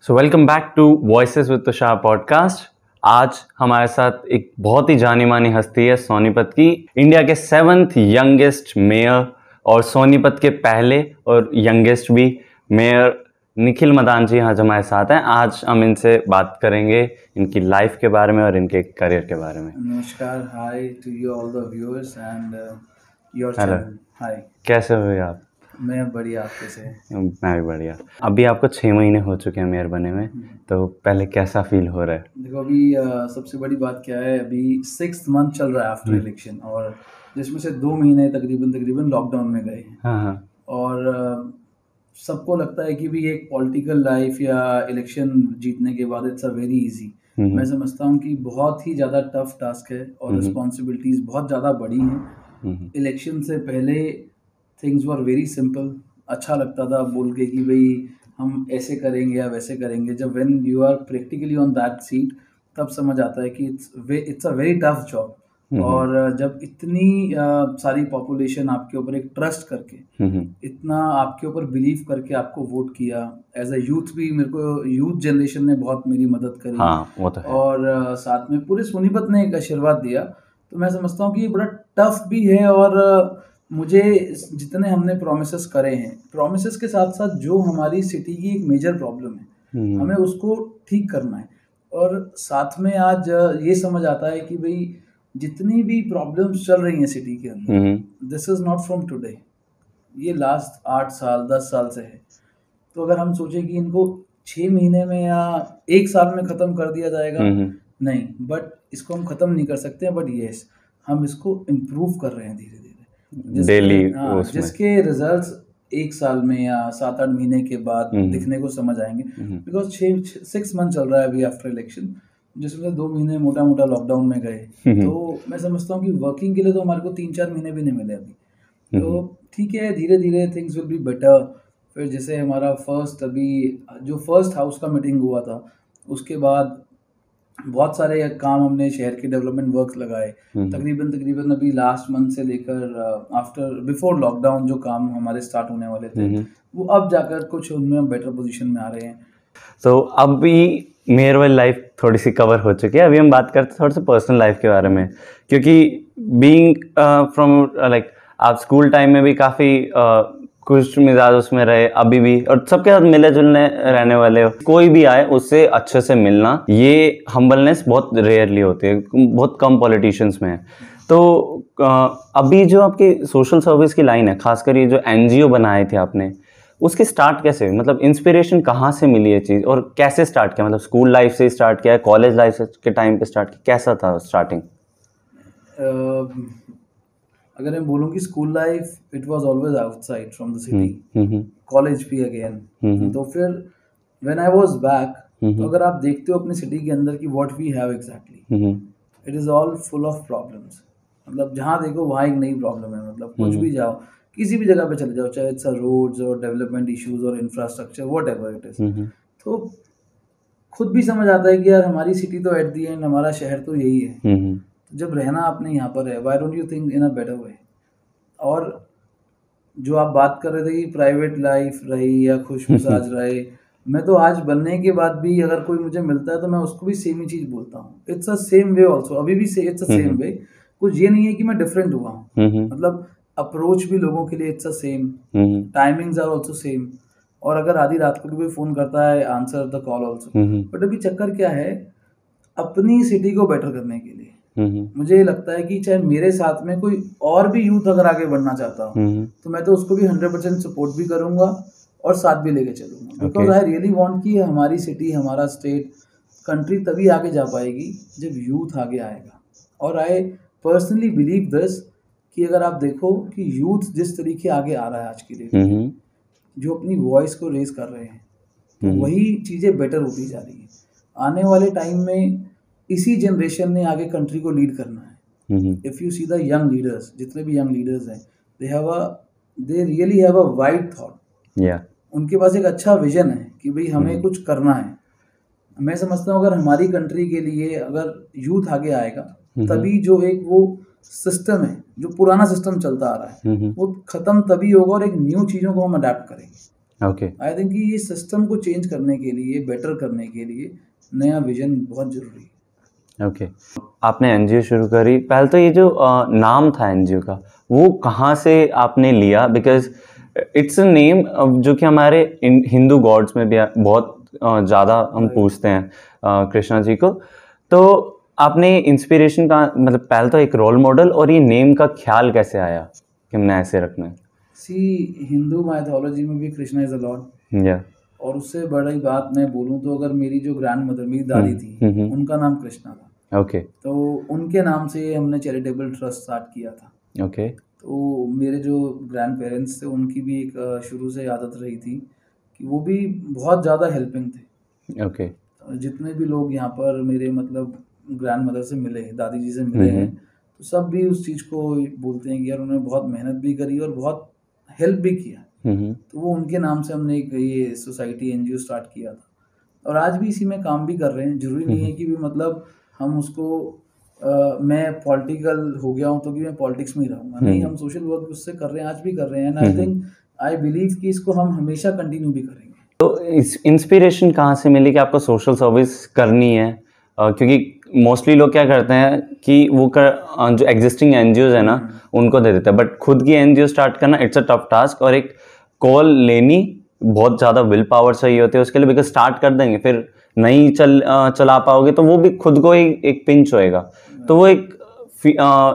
So welcome back to voices with Tushar podcast. आज हमारे साथ एक बहुत ही जानी मानी हस्ती है सोनीपत की, इंडिया के 7th यंगेस्ट मेयर और सोनीपत के पहले और यंगेस्ट भी मेयर निखिल मदान जी आज हमारे साथ हैं। आज हम इनसे बात करेंगे इनकी लाइफ के बारे में और इनके करियर के बारे में। नमस्कार, hi to you all the viewers and your hello, channel. Hi, कैसे हो आप? मैं बढ़िया, आप कैसे हैं? मैं भी बढ़िया। अभी आपको 6 महीने हो चुके हैं मेयर बने में, तो पहले कैसा फील हो रहा है? देखो अभी सबसे बड़ी बात क्या है, अभी 6th मंथ चल रहा है आफ्टर इलेक्शन, और जिसमें से 2 महीने तकरीबन लॉकडाउन में गए हैं। हाँ हाँ। और सबको लगता है कि भी एक पॉलिटिकल लाइफ या इलेक्शन जीतने के बाद इट्स अ वेरी इजी। मैं समझता हूँ कि बहुत ही ज़्यादा टफ टास्क है और रिस्पॉन्सिबिलिटीज़ बहुत ज़्यादा बड़ी हैं। इलेक्शन से पहले थिंग्स वर वेरी सिंपल। अच्छा लगता था बोल के कि भाई हम ऐसे करेंगे या वैसे करेंगे। जब when you are practically on that seat तब समझ आता है कि it's a very tough job. और जब इतनी सारी पॉपुलेशन आपके ऊपर एक ट्रस्ट करके इतना आपके ऊपर बिलीव करके आपको वोट किया, एज अ यूथ भी मेरे को यूथ जनरेशन ने बहुत मेरी मदद करी। हाँ, वो तो है। और साथ में पूरे सोनीपत ने एक आशीर्वाद दिया। तो मैं समझता हूँ कि ये बड़ा टफ भी है। और मुझे जितने हमने प्रोमिसेस करे हैं, प्रोमिसेस के साथ साथ जो हमारी सिटी की एक मेजर प्रॉब्लम है हमें उसको ठीक करना है। और साथ में आज ये समझ आता है कि भाई जितनी भी प्रॉब्लम्स चल रही हैं सिटी के अंदर, this is not from today, ये लास्ट 8 साल 10 साल से है। तो अगर हम सोचें कि इनको 6 महीने में या 1 साल में ख़त्म कर दिया जाएगा, नहीं, बट इसको हम ख़त्म नहीं कर सकते हैं। बट येस, हम इसको इम्प्रूव कर रहे हैं धीरे धीरे, डेली जिसके रिजल्ट्स 1 साल में या 7-8 महीने के बाद दिखने को समझ आएंगे। बिकॉज 6 मंथ चल रहा है अभी आफ्टर इलेक्शन, जिसमें 2 महीने मोटा मोटा लॉकडाउन में गए। तो मैं समझता हूँ कि वर्किंग के लिए तो हमारे को 3-4 महीने भी नहीं मिले अभी। तो ठीक है, धीरे धीरे थिंग्स विल बी बेटर। फिर जैसे हमारा फर्स्ट हाउस का मीटिंग हुआ था, उसके बाद बहुत सारे काम हमने शहर के डेवलपमेंट वर्क्स लगाए। तकरीबन अभी लास्ट मंथ से लेकर बिफोर लॉकडाउन जो काम हमारे स्टार्ट होने वाले थे, वो अब जाकर कुछ उनमें बेटर पोजीशन में आ रहे हैं। तो अभी मेयर वाली लाइफ थोड़ी सी कवर हो चुकी है। अभी हम बात करते हैं थोड़ा सा पर्सनल लाइफ के बारे में, क्योंकि बीइंग फ्रॉम लाइक आप स्कूल टाइम में भी काफ़ी खुश मिजाज उसमें रहे, अभी भी, और सबके साथ मिले जुलने रहने वाले हो। कोई भी आए उससे अच्छे से मिलना, ये हम्बलनेस बहुत रेयरली होती है, बहुत कम पॉलिटिशियंस में है। तो अभी जो आपकी सोशल सर्विस की लाइन है, खासकर ये जो एनजीओ बनाए थे आपने, उसके स्टार्ट कैसे, मतलब इंस्पिरेशन कहाँ से मिली ये चीज़ और कैसे स्टार्ट किया? मतलब स्कूल लाइफ से स्टार्ट किया, कॉलेज लाइफ के टाइम पे स्टार्ट किया, कैसा था स्टार्टिंग? अगर मैं बोलूँ कि school life it was always outside from the city, college भी अगेन। तो फिर व्हेन आई वाज बैक, तो अगर आप देखते हो अपनी सिटी के अंदर कि what we have exactly, it is all full of problems. मतलब जहाँ देखो वहाँ एक नई प्रॉब्लम है। मतलब कुछ भी जाओ, किसी भी जगह पे चले जाओ, चाहे इट्स रोड्स और डेवलपमेंट इश्यूज और infrastructure, what ever it is. तो खुद भी समझ आता है कि यार हमारी सिटी तो एट दी एंड हमारा शहर तो यही है। तो जब रहना आपने यहाँ पर है, why don't you think in a better way? और जो आप बात कर रहे थे कि प्राइवेट लाइफ रही या खुश मिजाज रहे, मैं तो आज बनने के बाद भी अगर कोई मुझे मिलता है तो मैं उसको भी सेम ही चीज़ बोलता हूँ। It's a same way also, अभी भी इट्स अ सेम वे। कुछ ये नहीं है कि मैं डिफरेंट हुआ हूँ। मतलब अप्रोच भी लोगों के लिए it's a same, timings are also same. और अगर आधी रात को भी कोई फ़ोन करता है, answer the call also. But अभी चक्कर क्या है, अपनी सिटी को बेटर करने के लिए मुझे लगता है कि चाहे मेरे साथ में कोई और भी यूथ अगर आगे बढ़ना चाहता हो, तो मैं तो उसको भी 100% सपोर्ट भी करूंगा और साथ भी लेके चलूंगा। बिकॉज आई रियली वांट कि हमारी सिटी, हमारा स्टेट, कंट्री तभी आगे जा पाएगी जब यूथ आगे आएगा। और आई पर्सनली बिलीव दिस कि अगर आप देखो कि यूथ जिस तरीके आगे आ रहा है आज की डेट में, जो अपनी वॉइस को रेज कर रहे हैं, तो वही चीज़ें बेटर होती जा रही है। आने वाले टाइम में इसी जनरेशन ने आगे कंट्री को लीड करना है। If you see the young leaders, जितने भी यंग लीडर्स हैं, they really have a wide thought. उनके पास एक अच्छा विजन है कि भाई हमें कुछ करना है। मैं समझता हूँ अगर हमारी कंट्री के लिए अगर यूथ आगे आएगा, तभी जो एक वो सिस्टम है, जो पुराना सिस्टम चलता आ रहा है, वो ख़त्म तभी होगा और एक न्यू चीज़ों को हम अडेप्ट करेंगे। ओके आई थिंक कि ये सिस्टम को चेंज करने के लिए, बेटर करने के लिए नया विजन बहुत जरूरी है। ओके आपने एनजीओ शुरू करी, पहले तो ये जो नाम था एनजीओ का वो कहाँ से आपने लिया? बिकॉज इट्स अ नेम जो कि हमारे हिंदू गॉड्स में भी बहुत ज़्यादा हम पूछते हैं कृष्णा जी को। तो आपने इंस्पिरेशन का मतलब पहले तो एक रोल मॉडल और ये नेम का ख्याल कैसे आया कि हमने ऐसे रखना है? सी हिंदू माइथोलॉजी में भी कृष्णा इज अ लॉर्ड, या और उससे बड़ी बात मैं बोलूँ तो अगर मेरी जो ग्रैंड मदर, मेरी दादी थी, उनका नाम कृष्णा था। ओके तो उनके नाम से हमने चैरिटेबल ट्रस्ट स्टार्ट किया था। ओके तो मेरे जो ग्रैंड पेरेंट्स थे उनकी भी एक शुरू से आदत रही थी कि वो भी बहुत ज़्यादा हेल्पिंग थे। ओके जितने भी लोग यहाँ पर मेरे मतलब ग्रैंड मदर से मिले, दादी जी से मिले हैं, तो सब भी उस चीज़ को बोलते हैं कि यार उन्होंने बहुत मेहनत भी करी और बहुत हेल्प भी किया। तो वो उनके नाम से हमने एक ये सोसाइटी एनजीओ स्टार्ट किया था, और आज भी इसी में काम भी कर रहे हैं। जरूरी नहीं है कि भी मतलब हम उसको मैं पॉलिटिकल हो गया हूँ तो कि मैं पॉलिटिक्स में ही रहूँगा, नहीं, हम सोशल वर्क उससे कर रहे हैं, आज भी कर रहे हैं। And I think, I believe कि इसको हम हमेशा कंटिन्यू भी करेंगे। तो इस इंस्पिरेशन कहाँ से मिली कि आपको सोशल सर्विस करनी है? क्योंकि मोस्टली लोग क्या करते हैं कि वो जो एग्जिस्टिंग एनजीओज है ना उनको दे देते हैं, बट खुद की एनजीओ स्टार्ट करना इट्स अ टफ टास्क, और एक कॉल लेनी बहुत ज़्यादा विल पावर चाहिए होती है उसके लिए। बिकॉज स्टार्ट कर देंगे फिर नहीं चला पाओगे तो वो भी खुद को ही एक पिंच होएगा। तो वो एक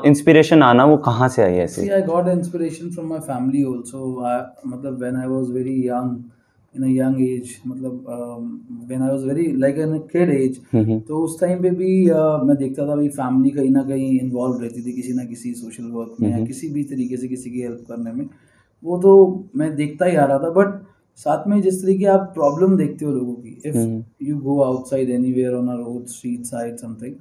इंस्पिरेशन आना वो कहाँ से आई ऐसे? See, I got inspiration from my family also. मतलब when I was very young, in a young age, मतलब when I was very like in a kid age, तो उस टाइम पे भी मैं देखता था भाई फैमिली कहीं ना कहीं इन्वॉल्व रहती थी किसी ना किसी सोशल वर्क में या किसी भी तरीके से किसी की हेल्प करने में। वो तो मैं देखता ही आ रहा था, बट साथ में जिस तरीके आप प्रॉब्लम देखते हो लोगों की, if you go outside anywhere on a road, street side something,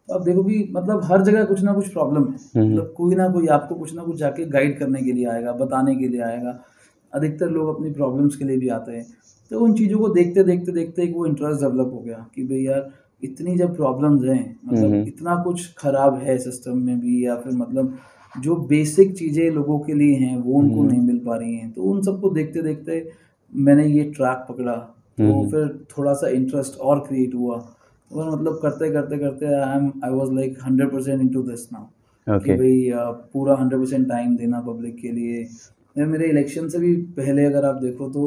तो आप देखो कि मतलब हर जगह कुछ ना कुछ प्रॉब्लम है। मतलब कोई ना कोई आपको कुछ ना कुछ जाके गाइड करने के लिए आएगा, बताने के लिए आएगा। अधिकतर लोग अपनी प्रॉब्लम्स के लिए भी आते हैं। तो उन चीज़ों को देखते देखते देखते एक वो इंटरेस्ट डेवलप हो गया कि भाई यार इतनी जब प्रॉब्लम्स हैं, मतलब इतना कुछ खराब है सिस्टम में भी, या फिर मतलब जो बेसिक चीज़ें लोगों के लिए हैं वो उनको नहीं मिल पा रही हैं। तो उन सबको देखते देखते मैंने ये ट्रैक पकड़ा, तो फिर थोड़ा सा इंटरेस्ट और क्रिएट हुआ, और मतलब करते करते करते I was like 100% into this now कि भाई पूरा 100% टाइम देना पब्लिक के लिए। मैं मेरे इलेक्शन से भी पहले अगर आप देखो तो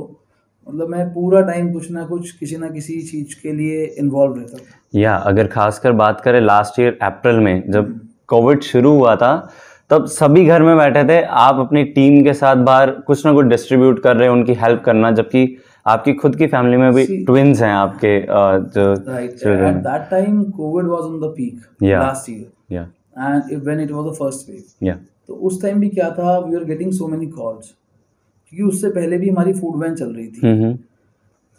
मतलब मैं पूरा टाइम कुछ ना कुछ किसी ना किसी चीज़ के लिए इन्वॉल्व रहता था। या अगर खासकर बात करें लास्ट ईयर अप्रैल में जब कोविड शुरू हुआ था, तब सभी घर में बैठे थे, आप अपनी टीम के साथ बाहर कुछ ना कुछ डिस्ट्रीब्यूट कर रहे हैं, उनकी हेल्प करना, जबकि आपकी खुद की फैमिली में भी ट्विंस हैं आपके जो children. At that time covid was on the peak last year, and when it was the first wave, तो उस टाइम भी क्या था, we are getting so many calls, क्योंकि उससे पहले भी हमारी फूड वैन चल रही थी।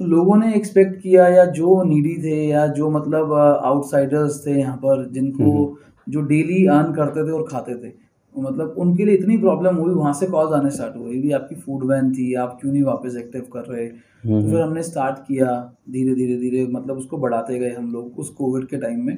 तो लोगों ने एक्सपेक्ट किया, या जो नीडी थे या जो मतलब आउटसाइडर्स थे यहाँ पर, जिनको जो डेली अर्न करते थे और खाते थे, मतलब उनके लिए इतनी प्रॉब्लम हुई, वहाँ से कॉल्स आने स्टार्ट हुए भी आपकी फूड वैन थी, आप क्यों नहीं वापस एक्टिव कर रहे। तो फिर हमने स्टार्ट किया धीरे धीरे धीरे, मतलब उसको बढ़ाते गए हम लोग। उस कोविड के टाइम में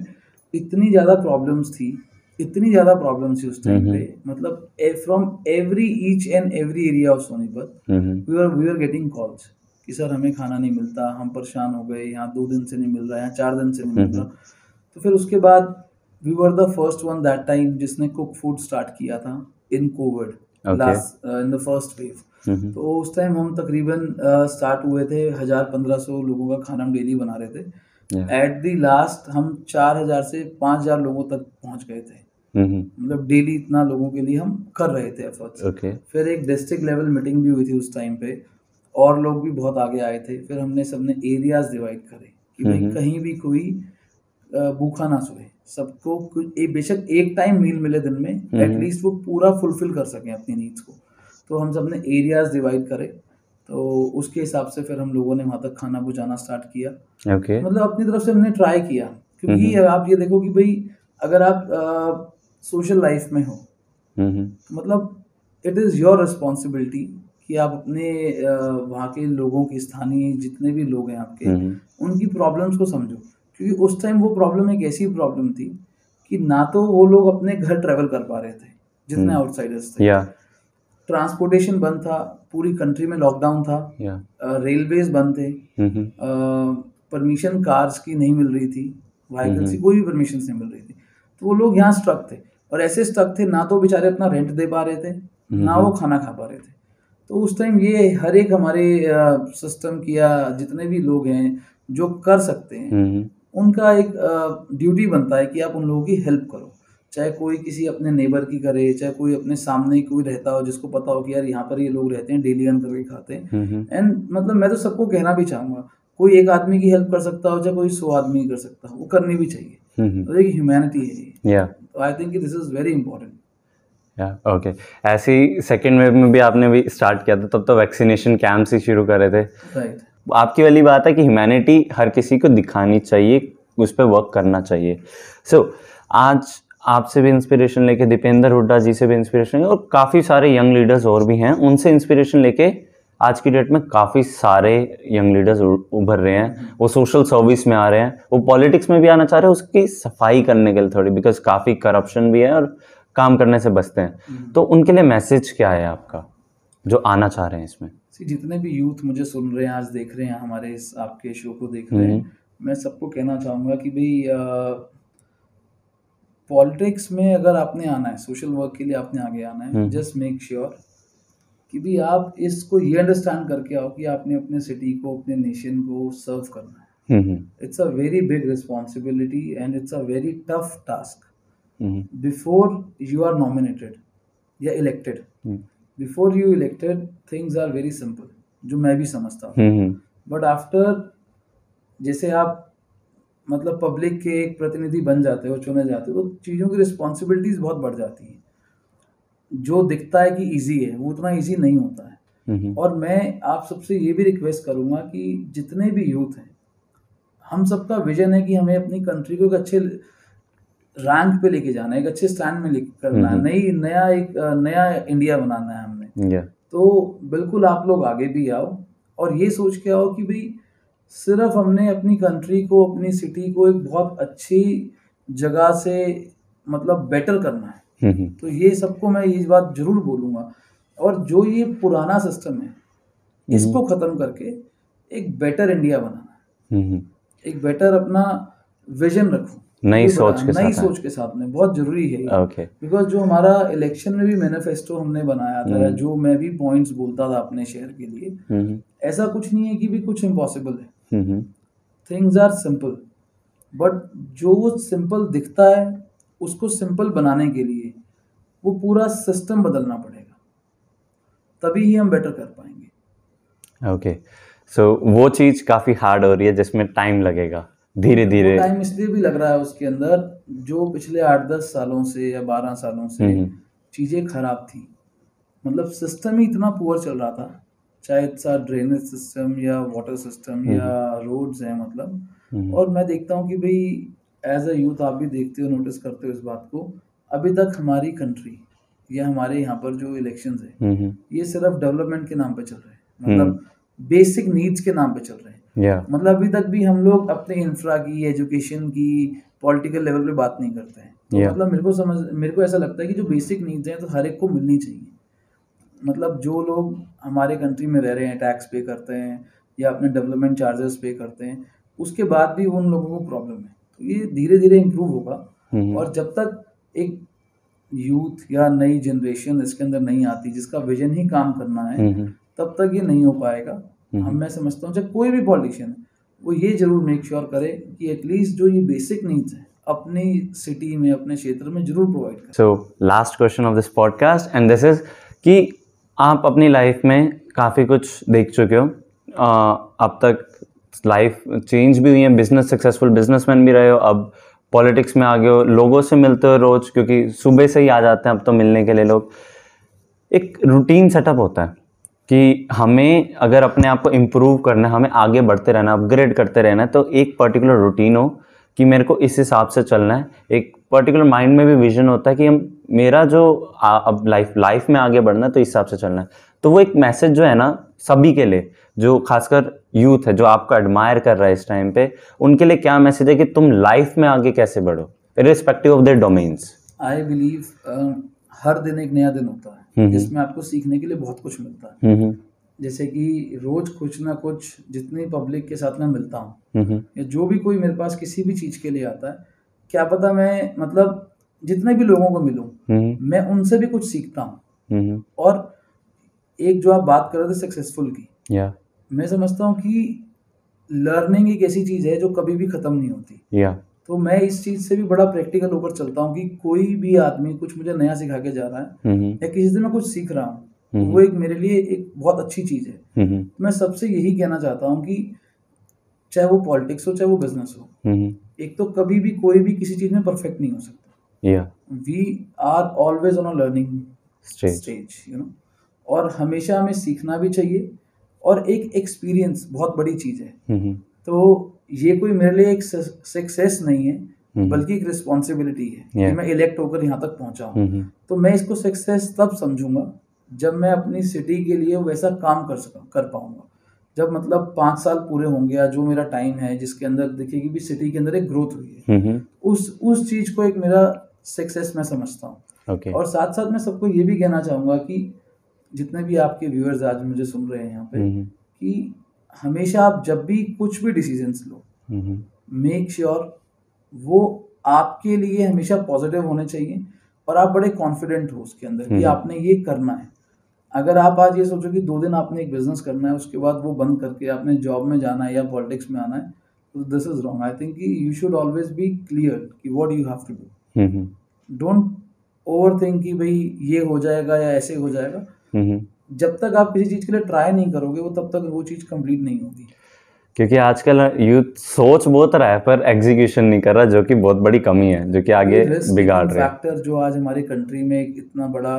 इतनी ज़्यादा प्रॉब्लम्स थी, इतनी ज़्यादा प्रॉब्लम्स थी उस टाइम पे, मतलब from every each and every area of Sonipat we are getting calls कि सर हमें खाना नहीं मिलता, हम परेशान हो गए, यहाँ 2 दिन से नहीं मिल रहा है, यहाँ 4 दिन से नहीं मिल रहा। तो फिर उसके बाद we were the first one that time जिसने कुक फूड स्टार्ट किया था in Covid, last in the first wave. तो उस टाइम हम तकरीबन स्टार्ट हुए थे 1000-1500 लोगों का खाना हम डेली बना रहे थे। एट द लास्ट हम 4000 से 5000 लोगों तक पहुंच गए थे। मतलब डेली इतना लोगों के लिए हम कर रहे थे एफर्ट्स। फिर एक डिस्ट्रिक्ट लेवल मीटिंग भी हुई थी उस टाइम पे, और लोग भी बहुत आगे आए थे। फिर हमने सबने एरियाज डिवाइड करे कि भाई कहीं भी कोई भूखा ना सोए, सबको बेशक एक टाइम मील मिले दिन में, एटलीस्ट वो पूरा फुलफिल कर सकें अपनी नीड्स को। तो हम सबने एरियाज डिवाइड करे, तो उसके हिसाब से फिर हम लोगों ने वहाँ तक खाना पहुँचाना स्टार्ट किया। मतलब अपनी तरफ से हमने ट्राई किया, क्योंकि आप ये देखो कि भाई अगर आप सोशल लाइफ में हो, मतलब इट इज़ योर रिस्पॉन्सिबिलिटी कि आप अपने वहाँ के लोगों की, स्थानीय जितने भी लोग हैं आपके, उनकी प्रॉब्लम्स को समझो। क्योंकि उस टाइम वो प्रॉब्लम एक ऐसी प्रॉब्लम थी कि ना तो वो लोग अपने घर ट्रैवल कर पा रहे थे जितने आउटसाइडर्स थे, ट्रांसपोर्टेशन बंद था, पूरी कंट्री में लॉकडाउन था, रेलवेज बंद थे, परमिशन कार्स की नहीं मिल रही थी, व्हीकल्स की कोई भी परमिशन नहीं मिल रही थी, तो वो लोग यहाँ स्ट्रक थे, और ऐसे स्ट्रक थे ना तो बेचारे अपना रेंट दे पा रहे थे, ना वो खाना खा पा रहे थे। तो उस टाइम ये हर एक हमारे सिस्टम की या जितने भी लोग हैं जो कर सकते हैं, उनका एक ड्यूटी बनता है कि आप उन लोगों की हेल्प करो, चाहे कोई किसी अपने नेबर की करे, चाहे कोई अपने सामने कोई रहता हो जिसको पता हो कि यार यहाँ पर ये लोग रहते हैं, डेली अर्न करके खाते हैं। एंड मतलब मैं तो सबको कहना भी चाहूँगा, कोई एक आदमी की हेल्प कर सकता हो चाहे कोई 100 आदमी कर सकता हो, वो करनी भी चाहिए। तो एक ह्यूमैनिटी है ये। तो I think this is very important. Okay ऐसे ही सेकेंड वेव में भी आपने भी स्टार्ट किया था, तब तो वैक्सीनेशन कैंप्स ही शुरू करे थे। राइट। आपकी वाली बात है कि ह्यूमैनिटी हर किसी को दिखानी चाहिए, उस पर वर्क करना चाहिए। सो आज आपसे भी इंस्पिरेशन लेके, दीपेंद्र हुड्डा जी से भी इंस्पिरेशन लेके, और काफ़ी सारे यंग लीडर्स और भी हैं, उनसे इंस्पिरेशन लेके आज की डेट में काफ़ी सारे यंग लीडर्स उभर रहे हैं, वो सोशल सर्विस में आ रहे हैं, वो पॉलिटिक्स में भी आना चाह रहे हैं उसकी सफाई करने के लिए थोड़ी, बिकॉज काफ़ी करप्शन भी है और काम करने से बचते हैं। तो उनके लिए मैसेज क्या है आपका जो आना चाह रहे हैं इसमें? जितने भी यूथ मुझे सुन रहे हैं, आज देख रहे हैं, हमारे इस आपके शो को देख रहे हैं, मैं सबको कहना चाहूँगा कि भाई पॉलिटिक्स में अगर आपने आना है, सोशल वर्क के लिए आपने आगे आना है, जस्ट मेक श्योर कि भी आप इसको ये अंडरस्टैंड करके आओ कि आपने अपने सिटी को, अपने नेशन को सर्व करना है। It's a very big responsibility and it's a very tough task. Before you are nominated या elected, before you elected things are very simple, जो मैं भी समझता हूँ। बट आफ्टर, जैसे आप मतलब पब्लिक के एक प्रतिनिधि बन जाते हो, चुने जाते हो, तो चीज़ों की रिस्पॉन्सिबिलिटीज बहुत बढ़ जाती हैं। जो दिखता है कि इजी है, वो उतना इजी नहीं होता है। और मैं आप सबसे ये भी रिक्वेस्ट करूँगा कि जितने भी यूथ हैं, हम सबका विजन है कि हमें अपनी कंट्री को एक अच्छे रैंक पे लेके जाना है, एक अच्छे स्टैंड में लेके करना है, नया इंडिया बनाना है हमने। तो बिल्कुल आप लोग आगे भी आओ और ये सोच के आओ कि भाई सिर्फ हमने अपनी कंट्री को, अपनी सिटी को एक बहुत अच्छी जगह से मतलब बेटर करना है। तो ये सबको मैं ये बात जरूर बोलूँगा, और जो ये पुराना सिस्टम है इसको ख़त्म करके एक बेटर इंडिया बनाना है, एक बेटर अपना विजन रखो, नई सोच के साथ में बहुत जरूरी है। बिकॉज जो हमारा इलेक्शन में भी मैनिफेस्टो हमने बनाया था, जो मैं भी पॉइंट्स बोलता था अपने शहर के लिए, ऐसा कुछ नहीं है कि भी कुछ इम्पॉसिबल है। थिंग्स आर सिंपल, बट जो सिंपल दिखता है उसको सिंपल बनाने के लिए वो पूरा सिस्टम बदलना पड़ेगा, तभी ही हम बेटर कर पाएंगे। ओके, सो वो चीज़ काफ़ी हार्ड हो रही है जिसमें टाइम लगेगा, धीरे धीरे। टाइम इसलिए भी लग रहा है उसके अंदर, जो पिछले 8-10 सालों से या 12 सालों से चीज़ें खराब थी, मतलब सिस्टम ही इतना पुअर चल रहा था, चाहे इट्स ड्रेनेज सिस्टम या वाटर सिस्टम या रोड्स हैं मतलब। और मैं देखता हूँ कि भाई एज अ यूथ आप भी देखते हो, नोटिस करते हो इस बात को, अभी तक हमारी कंट्री या हमारे यहाँ पर जो इलेक्शंस है ये सिर्फ डेवलपमेंट के नाम पे चल रहे हैं, मतलब बेसिक नीड्स के नाम पे चल रहे हैं। मतलब अभी तक भी हम लोग अपने इंफ्रा की, एजुकेशन की, पॉलिटिकल लेवल पे बात नहीं करते हैं। तो मतलब मेरे को ऐसा लगता है कि जो बेसिक नीड्स हैं तो हर एक को मिलनी चाहिए। मतलब जो लोग हमारे कंट्री में रह रहे हैं, टैक्स पे करते हैं या अपने डेवलपमेंट चार्जेस पे करते हैं, उसके बाद भी उन लोगों को प्रॉब्लम है। तो ये धीरे धीरे इम्प्रूव होगा, और जब तक एक यूथ या नई जनरेशन इसके अंदर नहीं आती जिसका विजन ही काम करना है, तब तक ये नहीं हो पाएगा। मैं समझता हूँ चाहे कोई भी पॉलिटिशियन है, वो ये जरूर मेक श्योर करे कि एटलीस्ट जो ये बेसिक नीड्स है अपनी सिटी में, अपने क्षेत्र में जरूर प्रोवाइड करें। So last question of this podcast and this is कि आप अपनी लाइफ में काफ़ी कुछ देख चुके हो, अब तक लाइफ चेंज भी हुई है, बिजनेस सक्सेसफुल बिजनेसमैन भी रहे हो, अब पॉलिटिक्स में आ गए हो, लोगों से मिलते हो रोज़, क्योंकि सुबह से ही आ जाते हैं अब तो मिलने के लिए लोग। एक रूटीन सेटअप होता है कि हमें अगर अपने आप को इम्प्रूव करना है, हमें आगे बढ़ते रहना, अपग्रेड करते रहना है, तो एक पर्टिकुलर रूटीन हो कि मेरे को इस हिसाब से चलना है। एक पर्टिकुलर माइंड में भी विजन होता है कि मेरा जो अब लाइफ में आगे बढ़ना है तो इस हिसाब से चलना है। तो वो एक मैसेज जो है ना सभी के लिए, जो खासकर यूथ है जो आपको एडमायर कर रहा है इस टाइम पे, उनके लिए क्या मैसेज है कि तुम लाइफ में आगे कैसे बढ़ो irrespective of their domains? I believe हर दिन एक नया दिन होता है। जिसमें आपको सीखने के लिए बहुत कुछ मिलता है। जैसे कि रोज कुछ ना कुछ जितनी पब्लिक के साथ में मिलता हूँ या जो भी कोई मेरे पास किसी भी चीज के लिए आता है, क्या पता मैं मतलब जितने भी लोगों को मिलूं मैं उनसे भी कुछ सीखता हूँ। और एक जो आप बात कर रहे थे सक्सेसफुल की, मैं समझता हूँ कि लर्निंग एक ऐसी चीज है जो कभी भी खत्म नहीं होती। तो मैं इस चीज से भी बड़ा प्रैक्टिकल होकर चलता हूँ कि कोई भी आदमी कुछ मुझे नया सिखा के जा रहा है या किसी से मैं कुछ सीख रहा हूँ, तो वो एक मेरे लिए एक बहुत अच्छी चीज है। मैं सबसे यही कहना चाहता हूँ कि चाहे वो पॉलिटिक्स हो चाहे वो बिजनेस हो, एक तो कभी भी कोई भी किसी चीज में परफेक्ट नहीं हो सकता। We are always on a learning stage, you know, और हमेशा हमें सीखना भी चाहिए। और एक एक्सपीरियंस बहुत बड़ी चीज है। तो ये कोई मेरे लिए एक सक्सेस नहीं है बल्कि एक रिस्पॉन्सिबिलिटी है कि मैं इलेक्ट होकर यहाँ तक पहुंचा हूँ। तो मैं इसको सक्सेस तब समझूंगा जब मैं अपनी सिटी के लिए वैसा काम कर पाऊंगा, जब मतलब 5 साल पूरे होंगे या जो मेरा टाइम है जिसके अंदर दिखेगी भी सिटी के अंदर एक ग्रोथ हुई है, उस चीज को एक मेरा सक्सेस मैं समझता हूँ। और साथ साथ मैं सबको ये भी कहना चाहूंगा कि जितने भी आपके व्यूअर्स आज मुझे सुन रहे हैं यहाँ पे, कि हमेशा आप जब भी कुछ भी डिसीजंस लो, मेक श्योर वो आपके लिए हमेशा पॉजिटिव होने चाहिए और आप बड़े कॉन्फिडेंट हो उसके अंदर कि आपने ये करना है। अगर आप आज ये सोचो कि 2 दिन आपने एक बिजनेस करना है, उसके बाद वो बंद करके आपने जॉब में जाना है या पॉलिटिक्स में आना है, तो this is wrong. I think कि you should always be clear कि what you have to do. Don't overthink कि भाई ये हो जाएगा या ऐसे हो जाएगा। जब तक आप किसी चीज के लिए ट्राई नहीं करोगे वो तब तक वो चीज कंप्लीट नहीं होगी। क्योंकि आजकल यूथ सोच बहुत रहा है पर एग्जीक्यूशन नहीं कर रहा, जो कि बहुत बड़ी कमी है, जो कि आगे बिगाड़ रहा है। फैक्टर जो आज हमारी कंट्री में एक इतना बड़ा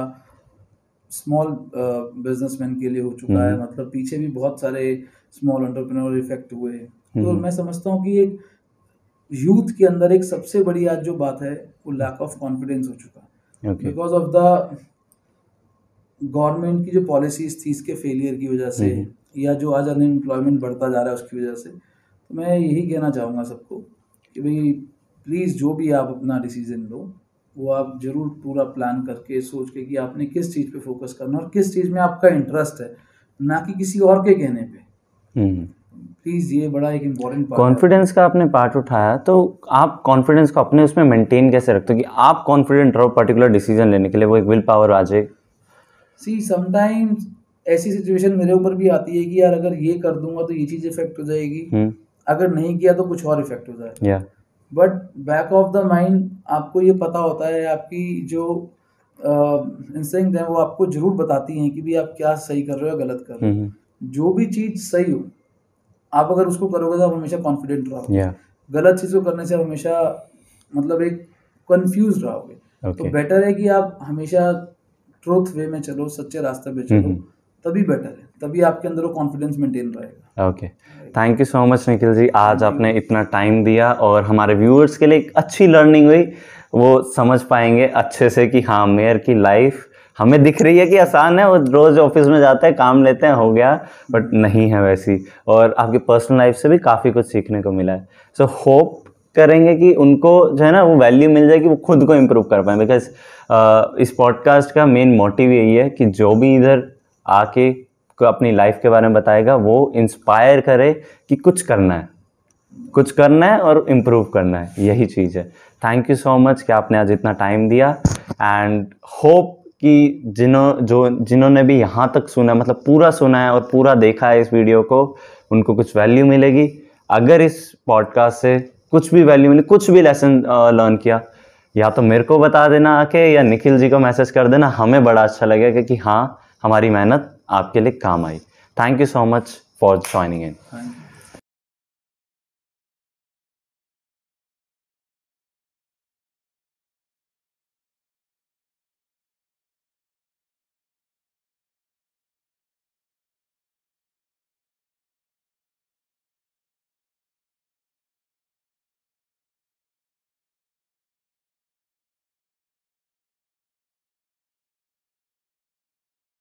स्मॉल बिजनेसमैन के लिए हो चुका है, मतलब पीछे भी बहुत सारे स्मॉल एंटरप्रेन्योर इफेक्ट हुए। तो मैं समझता हूँ कि एक यूथ के अंदर एक सबसे बड़ी आज जो बात है वो लैक ऑफ कॉन्फिडेंस हो चुका है, बिकॉज ऑफ द गवर्नमेंट की जो पॉलिसीज थी इसके फेलियर की वजह से, या जो आज अनएम्प्लॉयमेंट बढ़ता जा रहा है उसकी वजह से। तो मैं यही कहना चाहूँगा सबको कि भाई प्लीज़ जो भी आप अपना डिसीजन लो वो आप जरूर पूरा प्लान करके सोच के कि आपने किस चीज़ पे फोकस करना और किस चीज़ में आपका इंटरेस्ट है, ना कि किसी और के कहने पे। प्लीज़ ये बड़ा एक इम्पॉर्टेंट पार्ट। कॉन्फिडेंस का आपने पार्ट उठाया, तो आप कॉन्फिडेंस को अपने उसमें मेंटेन कैसे रखते हो कि आप कॉन्फिडेंट रहो पर्टिकुलर डिसीजन लेने के लिए, वो एक विल पावर आ जाए? सी समटाइम्स ऐसी सिचुएशन मेरे ऊपर भी आती है कि यार अगर ये कर दूंगा तो ये चीज़ इफेक्ट हो जाएगी, अगर नहीं किया तो कुछ और इफेक्ट हो जाएगा। But back of the mind आपको ये पता होता है, आपकी जो इंस्टिंक्ट है वो आपको जरूर बताती हैं कि भी आप क्या सही कर रहे हो या गलत कर रहे हो। जो भी चीज़ सही हो आप अगर उसको करोगे तो आप हमेशा कॉन्फिडेंट रहोगे। गलत चीज़ को करने से हमेशा मतलब एक कंफ्यूज रहोगे। तो बेटर है कि आप हमेशा ट्रूथ वे में चलो, सच्चे रास्ते पे चलो, तभी बेटर है, तभी आपके अंदर वो कॉन्फिडेंस मेंटेन रहेगा। Okay, thank you so much Nikhil ji, आज आपने इतना टाइम दिया और हमारे व्यूअर्स के लिए एक अच्छी लर्निंग हुई। वो समझ पाएंगे अच्छे से कि हाँ मेयर की लाइफ हमें दिख रही है कि आसान है, वो रोज ऑफिस में जाते हैं, काम लेते हैं, हो गया, बट नहीं है वैसी। और आपकी पर्सनल लाइफ से भी काफ़ी कुछ सीखने को मिला है। सो होप करेंगे कि उनको जो है ना वो वैल्यू मिल जाए कि वो खुद को इम्प्रूव कर पाए। बिकॉज इस पॉडकास्ट का मेन मोटिव यही है कि जो भी इधर आके को अपनी लाइफ के बारे में बताएगा वो इंस्पायर करे कि कुछ करना है और इम्प्रूव करना है, यही चीज़ है। थैंक यू सो मच कि आपने आज इतना टाइम दिया, एंड होप कि जिन्होंने भी यहाँ तक सुना, मतलब पूरा सुना है और पूरा देखा है इस वीडियो को, उनको कुछ वैल्यू मिलेगी। अगर इस पॉडकास्ट से कुछ भी वैल्यू मिली, कुछ भी लेसन लर्न किया, या तो मेरे को बता देना आके या निखिल जी को मैसेज कर देना, हमें बड़ा अच्छा लगेगा कि हाँ हमारी मेहनत आपके लिए काम आई। Thank you so much for joining in.